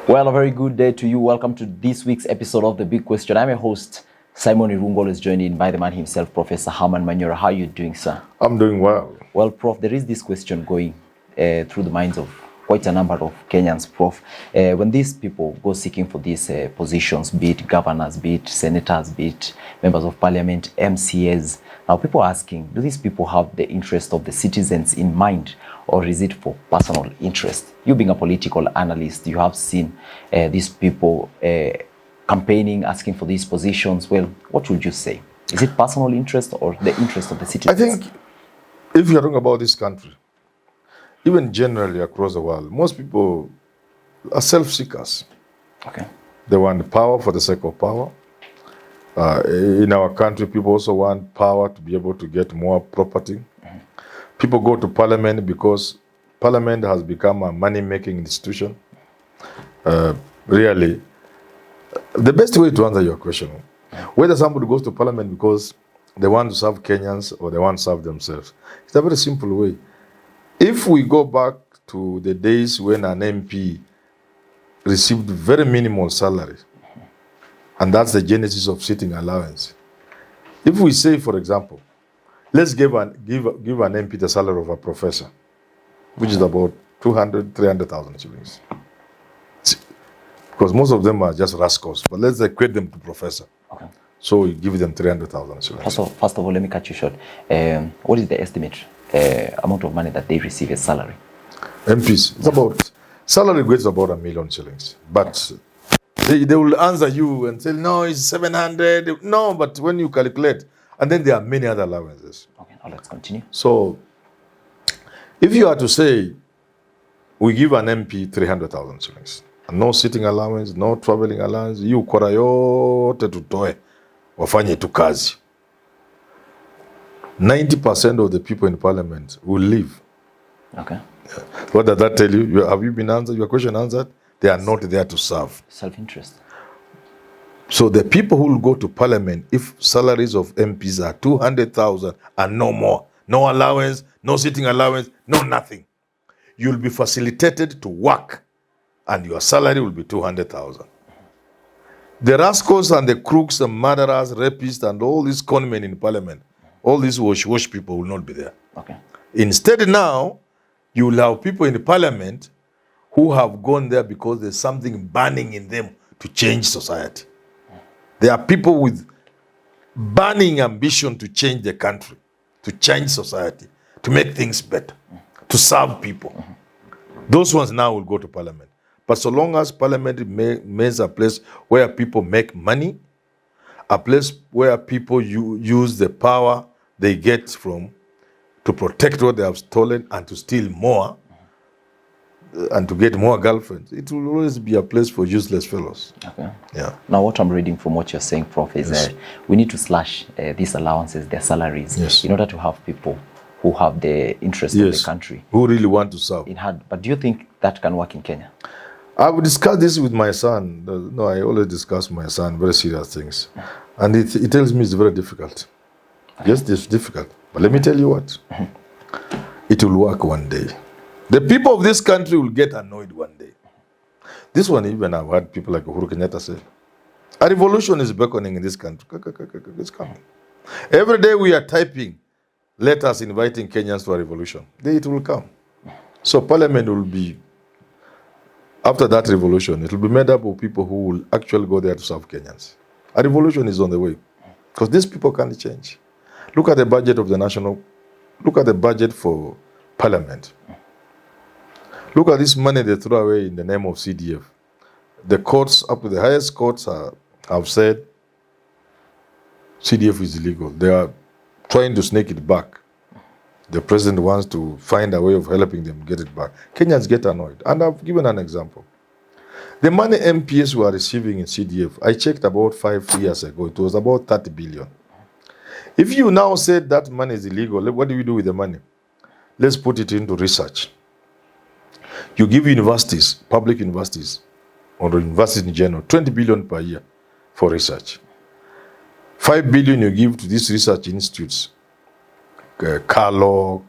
Well, a very good day to you. Welcome to this week's episode of The Big Question. I'm your host, Simon Irungo, is joined in by the man himself, Professor Herman Manyora. How are you doing, sir? I'm doing well. Well, Prof, there is this question going through the minds of quite a number of Kenyans, Prof. When these people go seeking for these positions, be it governors, be it senators, be it members of parliament, MCAs, now people are asking, do these people have the interest of the citizens in mind, or is it for personal interest? You being a political analyst, you have seen these people campaigning, asking for these positions. Well, what would you say? Is it personal interest or the interest of the citizens? I think if you're talking about this country, even generally across the world, most people are self-seekers. Okay. They want power for the sake of power. In our country, people also want power to be able to get more property. Mm-hmm. People go to parliament because parliament has become a money-making institution. Really, the best way to answer your question, whether somebody goes to parliament because they want to serve Kenyans or they want to serve themselves, it's a very simple way. If we go back to the days when an MP received very minimal salary, and that's the genesis of sitting allowance. If we say, for example, let's give an MP the salary of a professor, which is about 200, 300,000 shillings. Because most of them are just rascals, but let's equate them to professor. Okay. So we give them 300,000 shillings. First of all, let me cut you short. What is the estimate amount of money that they receive as salary? MPs, it's about, salary gets about 1 million shillings, but they will answer you and say, no, it's 700. No, but when you calculate, and then there are many other allowances. Okay, now let's continue. So if you are to say, we give an MP 300,000 shillings, and no sitting allowance, no traveling allowance, you kora yote tutoe, wafanye tu kazi. 90% of the people in parliament will leave. Okay. What does that tell you? Have you been answered? Your question answered? They are not there to serve. Self-interest. So the people who will go to parliament, if salaries of MPs are 200,000 and no more, no allowance, no sitting allowance, no nothing, you'll be facilitated to work and your salary will be 200,000. The rascals and the crooks and murderers, rapists and all these conmen in parliament, all these wash people will not be there. Okay. Instead now, you will have people in the parliament who have gone there because there's something burning in them to change society. There are people with burning ambition to change the country, to change society, to make things better, to serve people. Those ones now will go to parliament. But so long as parliament remains a place where people make money, a place where people use the power they get from to protect what they have stolen and to steal more, and to get more girlfriends, it will always be a place for useless fellows. Okay. Yeah. Now, what I'm reading from what you're saying, Prof, is we need to slash these allowances, their salaries, in order to have people who have the interest of the country. Who really want to serve. But do you think that can work in Kenya? I would discuss this with my son. No, I always discuss with my son very serious things. And he tells me it's very difficult. Okay. Yes, it's difficult. But let me tell you what. It will work one day. The people of this country will get annoyed one day. This one, even I've had people like Uhuru Kenyatta say, a revolution is beckoning in this country. It's coming. Every day we are typing letters inviting Kenyans to a revolution. It will come. So parliament will be, after that revolution, it will be made up of people who will actually go there to serve Kenyans. A revolution is on the way. Because these people can't change. Look at the budget of the look at the budget for parliament. Look at this money they throw away in the name of CDF. The courts, up to the highest courts, have said CDF is illegal. They are trying to snake it back. The president wants to find a way of helping them get it back. Kenyans get annoyed. And I've given an example. The money MPs were receiving in CDF, I checked about 5 years ago, it was about 30 billion. If you now said that money is illegal, what do we do with the money? Let's put it into research. You give universities, public universities, or universities in general, 20 billion per year for research. 5 billion you give to these research institutes, Carlock,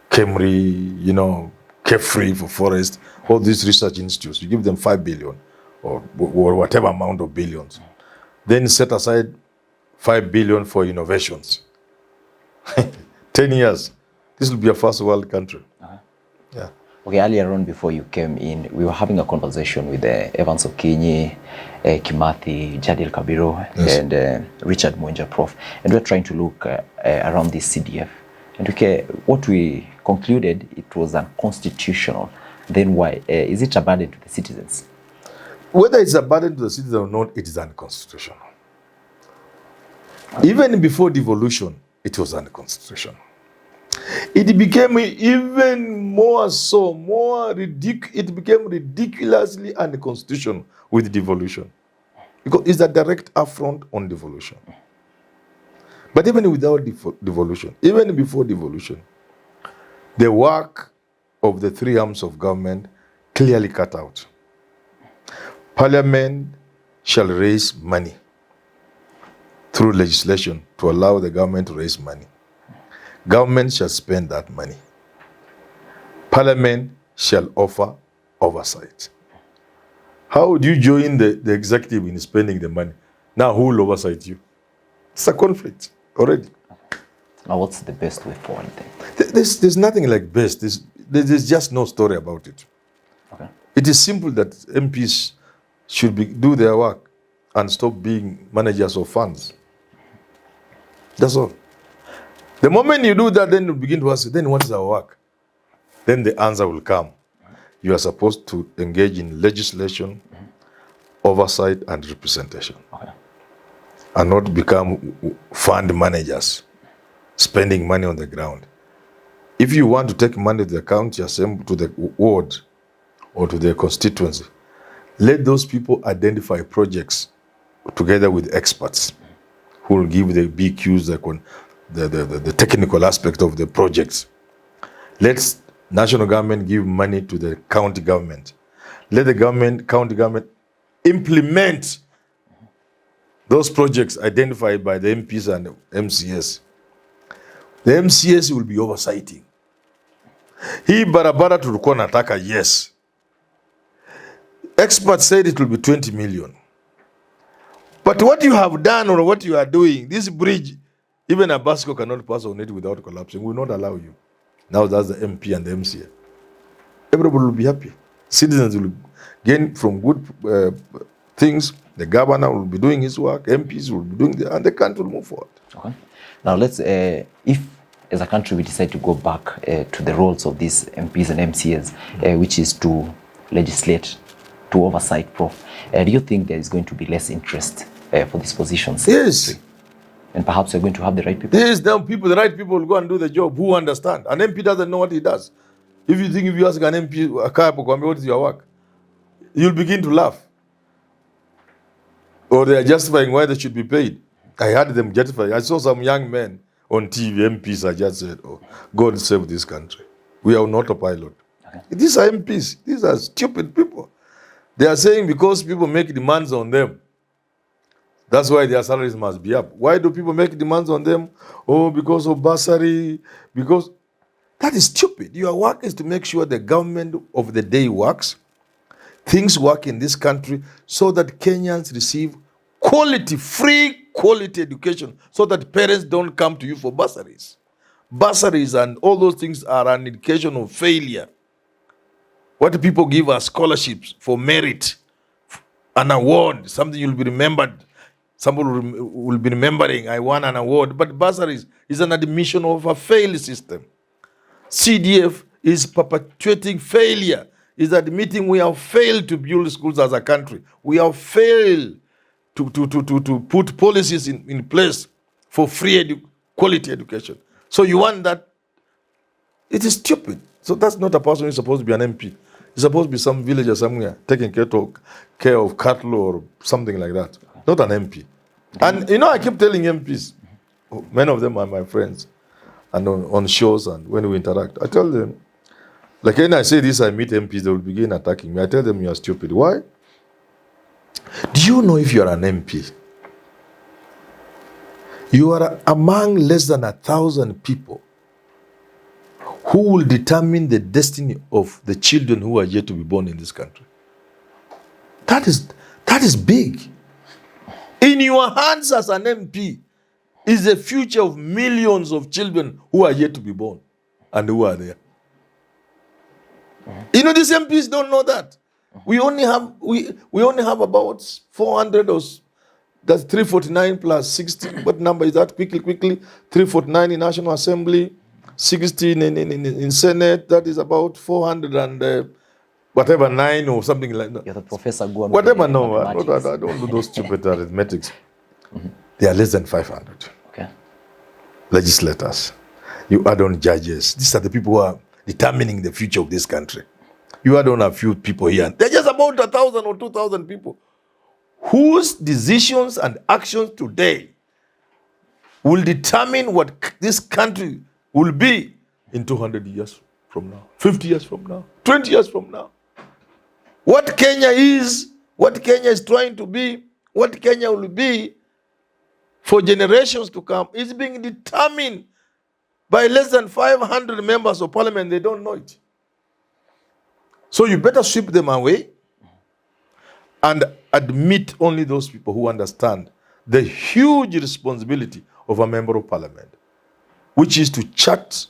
Kemri, Kefri for forest, all these research institutes, you give them 5 billion. or whatever amount of billions. Then set aside 5 billion for innovations. 10 years. This will be a first world country. Yeah. Okay, earlier on before you came in, we were having a conversation with Evans Okinyi, Kimathi, Jadil Kabiro, yes, and Richard Mwenja, Prof. And we're trying to look around this CDF. And okay, what we concluded, it was unconstitutional. Then why? Is it a burden to the citizens? Whether it's a burden to the citizens or not, it is unconstitutional. Even before devolution, it was unconstitutional. It became even more so, it became ridiculously unconstitutional with devolution. Because it's a direct affront on devolution. But even without devolution, even before devolution, the work of the three arms of government clearly cut out. Parliament shall raise money through legislation to allow the government to raise money. Government shall spend that money. Parliament shall offer oversight. How would you join the executive in spending the money? Now who will oversight you? It's a conflict already. Now what's the best way forward then? There's nothing like best. There's just no story about it. Okay. It is simple that MPs should do their work and stop being managers of funds. That's all. The moment you do that, then you begin to ask, then what is our work? Then the answer will come. You are supposed to engage in legislation, oversight, and representation. Okay. And not become fund managers, spending money on the ground. If you want to take money to the county assembly, to the ward, or to their constituency, let those people identify projects together with experts who will give the BQs, the technical aspect of the projects. Let national government give money to the county government. Let the county government implement those projects identified by the MPs and the MCS. The MCS will be oversighting. Hii barabara tulikuwa nataka, yes. Experts said it will be 20 million. But what you have done or what you are doing, this bridge, even a bicycle cannot pass on it without collapsing. We will not allow you. Now that's the MP and the MCA. Everybody will be happy. Citizens will gain from good things. The governor will be doing his work. MPs will be doing and the country will move forward. Okay. Now let's, if as a country we decide to go back to the roles of these MPs and MCAs, which is to legislate, to oversight, Prof. Do you think there is going to be less interest for these positions? Yes. And perhaps you're going to have the right people? Yes, the right people will go and do the job, who understand. An MP doesn't know what he does. If you ask an MP, what is your work? You'll begin to laugh. Or they are justifying why they should be paid. I heard them justify. I saw some young men on TV, MPs, I just said, oh, God save this country. We are on autopilot. Okay. These are MPs. These are stupid people. They are saying because people make demands on them, that's why their salaries must be up. Why do people make demands on them? Oh, because of bursary, because... That is stupid. Your work is to make sure the government of the day works, things work in this country so that Kenyans receive quality, free quality education so that parents don't come to you for bursaries. Bursaries and all those things are an indication of failure. What people give are scholarships for merit, an award, something you'll be remembered. Somebody will be remembering, I won an award. But bursaries is an admission of a failed system. CDF is perpetuating failure, is admitting we have failed to build schools as a country. We have failed to put policies in place for free quality education. So you want that? It is stupid. So that's not a person who's supposed to be an MP. He's supposed to be some villager somewhere taking care of cattle or something like that. Not an MP. And you know, I keep telling MPs, many of them are my friends, and on shows and when we interact, I tell them, like when I say this, I meet MPs, they will begin attacking me. I tell them you are stupid. Why? Do you know if you are an MP, you are among less than 1,000 people who will determine the destiny of the children who are yet to be born in this country? That is big. In your hands as an MP is the future of millions of children who are yet to be born and who are there. You know, these MPs don't know that. We only have about 400 or that's 349 plus 60. What number is that? Quickly. 349 in National Assembly, 16 in Senate. That is about 400 and whatever 9 or something like that. You're the professor. Go on. Whatever. No, I don't do those stupid arithmetics. They are less than 500. Okay. Legislators. You add on judges. These are the people who are determining the future of this country. You add on a few people here. They're just about 1,000 or 2,000 people whose decisions and actions today will determine what this country will be in 200 years from now, 50 years from now, 20 years from now. What Kenya is trying to be, what Kenya will be for generations to come is being determined by less than 500 members of parliament. They don't know it. So you better sweep them away and admit only those people who understand the huge responsibility of a member of parliament, which is to chart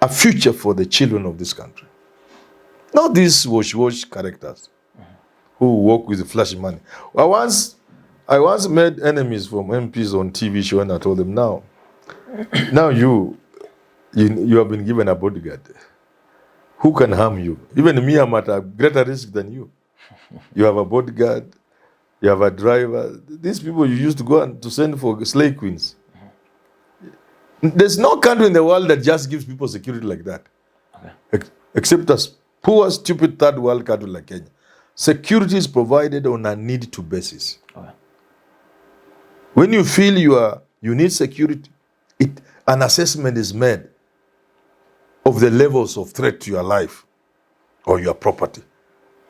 a future for the children of this country. Not these wash characters who work with flashy money. I once made enemies from MPs on TV show, and I told them, now you have been given a bodyguard. Who can harm you? Even me, I'm at a greater risk than you. You have a bodyguard, you have a driver. These people you used to go and to send for slave queens. There's no country in the world that just gives people security like that. Okay. Except a poor, stupid third world country like Kenya. Security is provided on a need-to basis. Okay. When you feel you need security, an assessment is made of the levels of threat to your life or your property,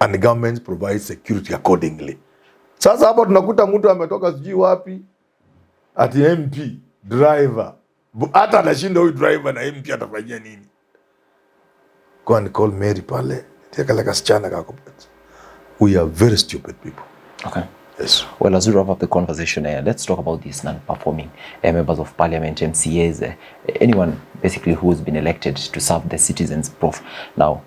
and the government provides security accordingly. Sasa hapa tunakuta mtu ametoka sijui wapi ati MP driver, hata anashinda huyu driver na MP atafanyia nini? Go and call Mary pale, take like a sichana kako. We are very stupid people. Okay. Yes. Well, as we wrap up the conversation, let's talk about these non-performing members of parliament, MCAs, anyone basically who has been elected to serve the citizens, Prof. Now,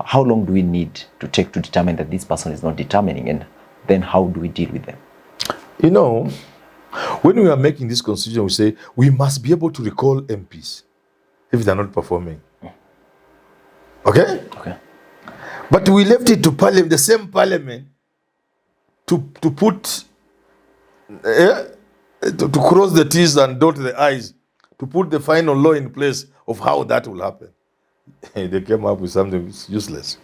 how long do we need to take to determine that this person is not determining, and then how do we deal with them? You know, when we are making this constitution, we say we must be able to recall MPs if they're not performing. Okay? Okay. But we left it to parliament, the same parliament, to put, to cross the T's and dot the I's, to put the final law in place of how that will happen. They came up with something that's useless.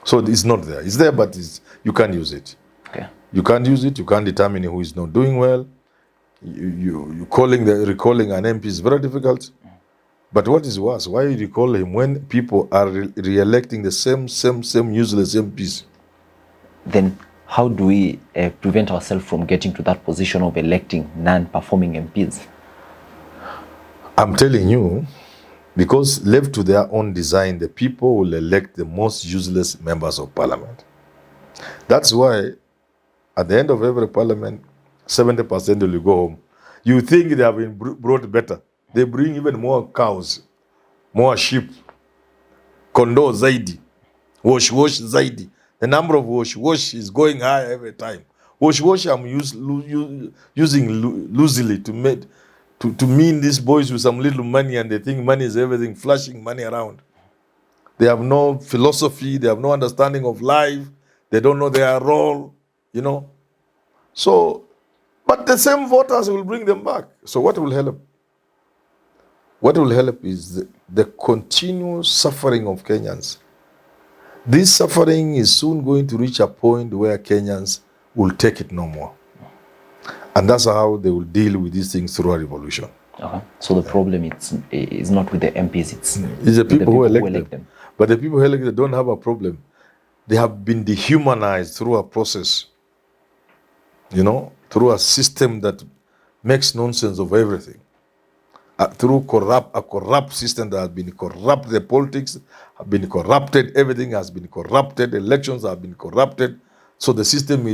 So it's not there. It's there, but you can't use it. Okay. You can't use it. You can't determine who is not doing well. Recalling an MP is very difficult. But what is worse, why you recall him when people are re-electing the same useless MPs? Then how do we prevent ourselves from getting to that position of electing non-performing MPs? I'm telling you, because left to their own design, the people will elect the most useless members of parliament. That's why at the end of every parliament, 70% will go home. You think they have been brought better. They bring even more cows, more sheep, kondo zaidi, wash zaidi. The number of wash is going high every time. Wash I'm using loosely to mean these boys with some little money, and they think money is everything, flashing money around. They have no philosophy, they have no understanding of life, they don't know their role, you know. So, but the same voters will bring them back. So what will help? What will help is the continuous suffering of Kenyans. This suffering is soon going to reach a point where Kenyans will take it no more. And that's how they will deal with these things through a revolution. Okay. So the problem is not with the MPs, it's the people who elect them. But the people who elect them don't have a problem. They have been dehumanized through a process, you know, through a system that makes nonsense of everything. Through a corrupt system that has been corrupt, the politics have been corrupted, everything has been corrupted, elections have been corrupted. So the system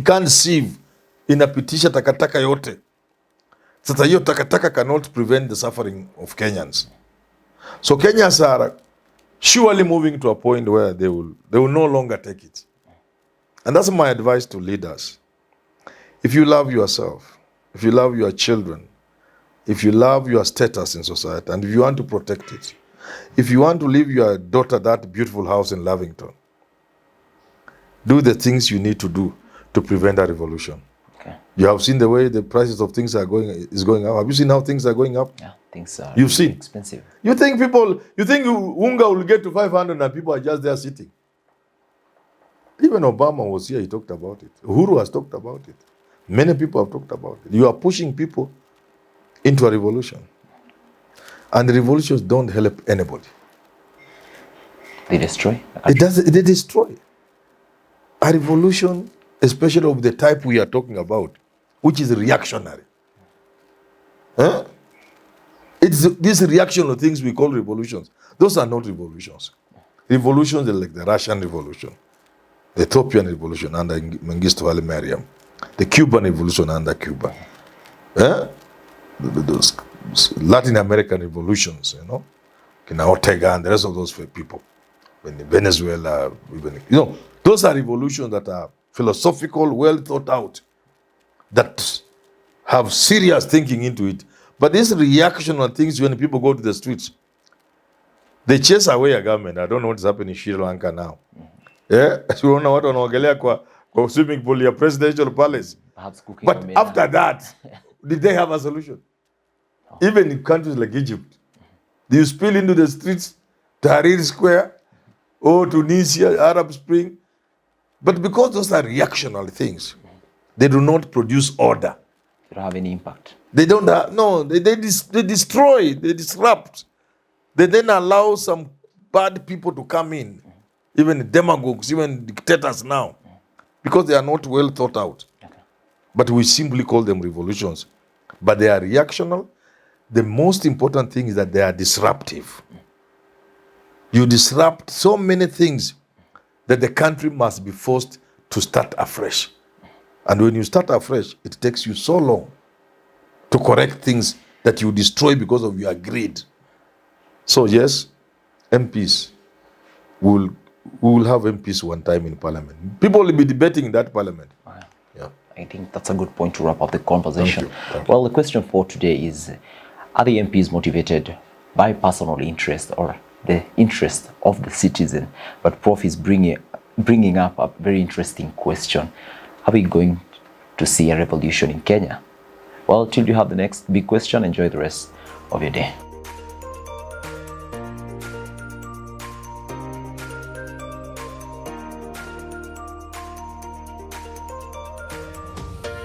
can't sieve, inapitisha takataka yote. Sasa hiyo takataka cannot prevent the suffering of Kenyans. So Kenyans are surely moving to a point where they will no longer take it. And that's my advice to leaders. If you love yourself, if you love your children, if you love your status in society, and if you want to protect it, if you want to leave your daughter that beautiful house in Lavington, do the things you need to do to prevent a revolution. Okay. You have seen the way the prices of things is going up. Have you seen how things are going up? Yeah, things are You've seen expensive. You think unga will get to 500 and people are just there sitting? Even Obama was here, he talked about it. Uhuru has talked about it. Many people have talked about it. You are pushing people into a revolution. And revolutions don't help anybody. They destroy. They destroy. A revolution, especially of the type we are talking about, which is reactionary. It's this reactional things we call revolutions. Those are not revolutions. Revolutions are like the Russian Revolution, the Ethiopian Revolution under Mengistu Haile Mariam, the Cuban Revolution under Cuba, those Latin American revolutions, Kina Ortega and the rest of those people, Venezuela, those are revolutions that are philosophical, well thought out, that have serious thinking into it. But these reactional things, when people go to the streets, they chase away a government. I don't know what's happening in Sri Lanka now. Unaona watu wanaogelea kwa swimming pool ya presidential palace. But after that, did they have a solution? No. Even in countries like Egypt, do you spill into the streets, Tahrir Square, or Tunisia, Arab Spring? But because those are reactional things, they do not produce order. They don't have any impact. They don't have, no, they destroy, they disrupt. They then allow some bad people to come in, even demagogues, even dictators now, because they are not well thought out. Okay. But we simply call them revolutions. But they are reactional. The most important thing is that they are disruptive. You disrupt so many things that the country must be forced to start afresh. And when you start afresh, it takes you so long to correct things that you destroy because of your greed. So yes, MPs, we will have MPs one time in parliament. People will be debating in that parliament. Yeah. I think that's a good point to wrap up the conversation. Thank you. Well, the question for today is, are the MPs motivated by personal interest or the interest of the citizen? But Prof is bringing up a very interesting question. Are we going to see a revolution in Kenya? Well, till you have the next big question, enjoy the rest of your day.